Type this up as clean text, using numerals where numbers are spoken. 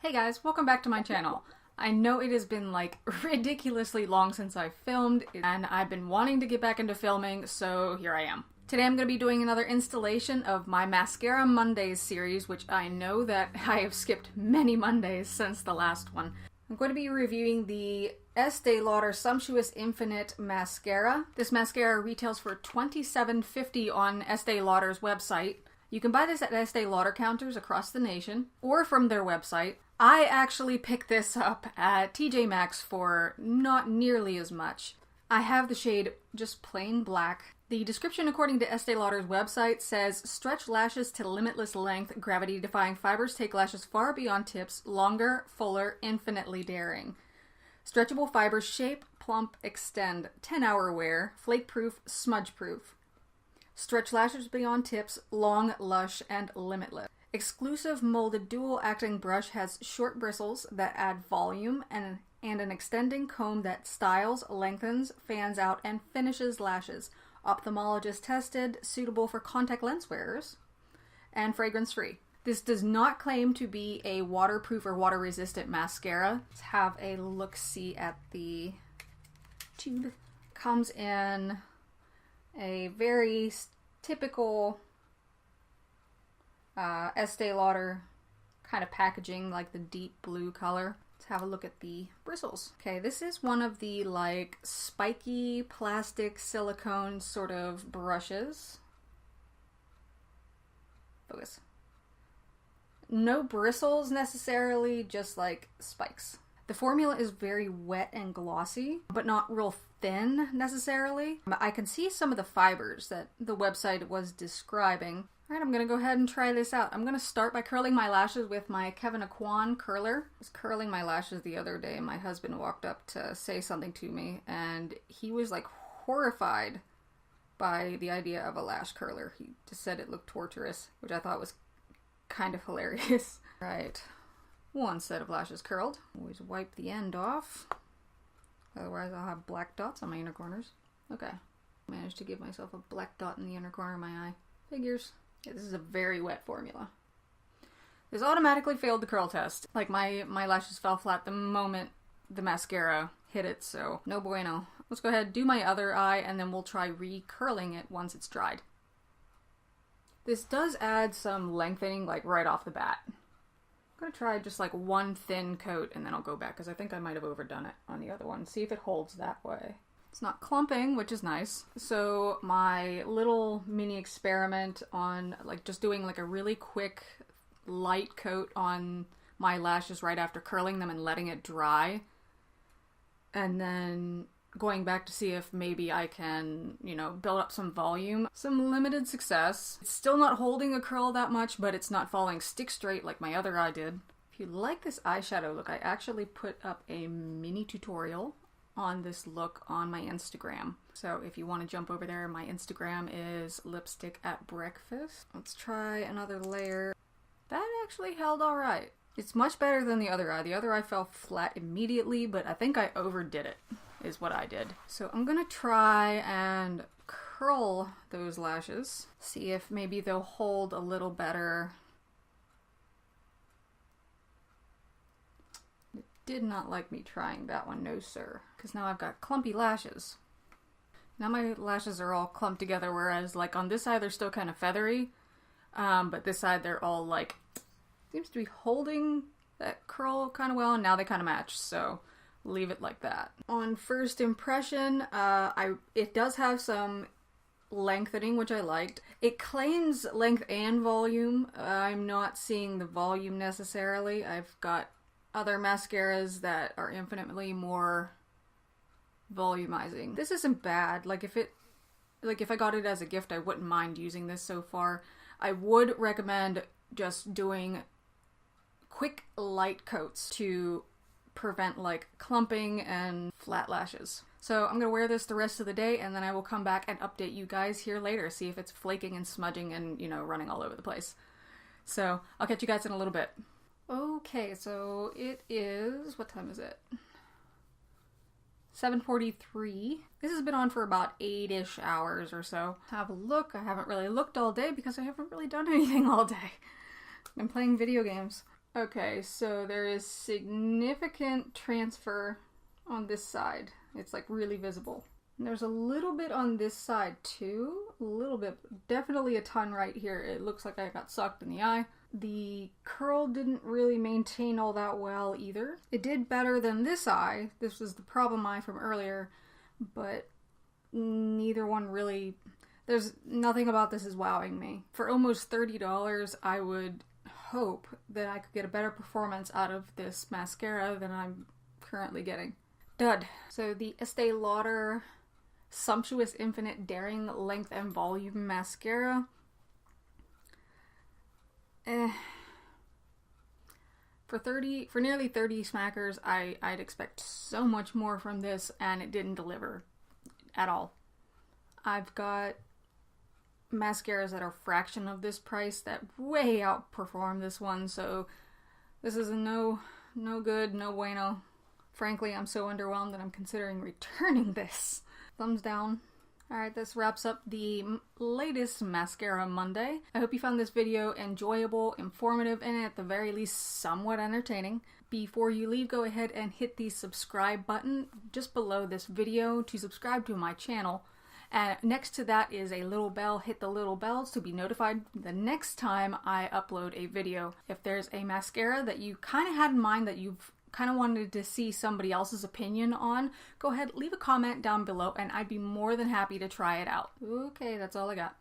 Hey guys, welcome back to my channel. I know it has been like ridiculously long since I filmed and I've been wanting to get back into filming, so here I am. Today I'm going to be doing another installation of my Mascara Mondays series, which I know that I have skipped many Mondays since the last one. I'm going to be reviewing the Estee Lauder Sumptuous Infinite Mascara. This mascara retails for $27.50 on Estee Lauder's website. You can buy this at Estee Lauder counters across the nation or from their website. I actually picked this up at TJ Maxx for not nearly as much. I have the shade just plain black. The description according to Estee Lauder's website says, stretch lashes to limitless length, gravity-defying fibers take lashes far beyond tips, longer, fuller, infinitely daring. Stretchable fibers shape, plump, extend, 10-hour wear, flake-proof, smudge-proof. Stretch lashes beyond tips, long, lush, and limitless. Exclusive molded dual-acting brush has short bristles that add volume and an extending comb that styles, lengthens, fans out, and finishes lashes. Ophthalmologist tested, suitable for contact lens wearers, and fragrance-free. This does not claim to be a waterproof or water-resistant mascara. Let's have a look-see at the tube. Comes in a very typical Estee Lauder kind of packaging, like the deep blue color. Let's have a look at the bristles. Okay, this is one of the like spiky plastic silicone sort of brushes. Focus. No bristles necessarily, just like spikes. The formula is very wet and glossy, but not real thin necessarily. I can see some of the fibers that the website was describing. Alright, I'm gonna go ahead and try this out. I'm gonna start by curling my lashes with my Kevin Aquan curler. I was curling my lashes the other day and my husband walked up to say something to me and he was like horrified by the idea of a lash curler. He just said it looked torturous, which I thought was kind of hilarious. Right, one set of lashes curled. Always wipe the end off, otherwise I'll have black dots on my inner corners. Okay, managed to give myself a black dot in the inner corner of my eye. Figures. Yeah, this is a very wet formula. This automatically failed the curl test. Like my lashes fell flat the moment the mascara hit it, so no bueno. Let's go ahead, do my other eye, and then we'll try re-curling it once it's dried. This does add some lengthening like right off the bat. I'm gonna try just like one thin coat and then I'll go back because I think I might have overdone it on the other one. See if it holds that way. It's not clumping, which is nice. So my little mini experiment on like just doing like a really quick light coat on my lashes right after curling them and letting it dry. And then going back to see if maybe I can, you know, build up some volume. Some limited success. It's still not holding a curl that much, but it's not falling stick straight like my other eye did. If you like this eyeshadow look, I actually put up a mini tutorial on this look on my Instagram. So if you want to jump over there, my Instagram is lipstick at breakfast. Let's try another layer. That actually held alright. It's much better than the other eye. The other eye fell flat immediately, but I think I overdid it, is what I did. So I'm gonna try and curl those lashes. See if maybe they'll hold a little better. Did not like me trying that one, no sir. Because now I've got clumpy lashes. Now my lashes are all clumped together, whereas like on this side they're still kind of feathery. But this side they're all like, seems to be holding that curl kind of well, and now they kind of match, so leave it like that. On first impression, it does have some lengthening, which I liked. It claims length and volume. I'm not seeing the volume necessarily. I've got other mascaras that are infinitely more volumizing. This isn't bad. Like if I got it as a gift, I wouldn't mind using this so far. I would recommend just doing quick light coats to prevent like clumping and flat lashes. So I'm gonna wear this the rest of the day and then I will come back and update you guys here later, see if it's flaking and smudging and, you know, running all over the place. So I'll catch you guys in a little bit. Okay, so it is, what time is it? 7:43. This has been on for about 8-ish hours or so. Have a look. I haven't really looked all day because I haven't really done anything all day. I've been playing video games. Okay, so there is significant transfer on this side. It's like really visible. And there's a little bit on this side too. A little bit, definitely a ton right here. It looks like I got sucked in the eye. The curl didn't really maintain all that well either. It did better than this eye. This was the problem eye from earlier, but neither one really, there's nothing about this is wowing me. For almost $30, I would hope that I could get a better performance out of this mascara than I'm currently getting. Dud. So the Estee Lauder Sumptuous Infinite Daring Length and Volume Mascara. For nearly 30 smackers, I'd expect so much more from this, and it didn't deliver at all. I've got mascaras that are a fraction of this price that way outperform this one, so this is a no good, no bueno. Frankly, I'm so underwhelmed that I'm considering returning this. Thumbs down. Alright, this wraps up the latest Mascara Monday. I hope you found this video enjoyable, informative, and at the very least somewhat entertaining. Before you leave, go ahead and hit the subscribe button just below this video to subscribe to my channel. And next to that is a little bell. Hit the little bell to be notified the next time I upload a video. If there's a mascara that you kind of had in mind that you've kind of wanted to see somebody else's opinion on, go ahead, leave a comment down below, and I'd be more than happy to try it out. Okay, that's all I got.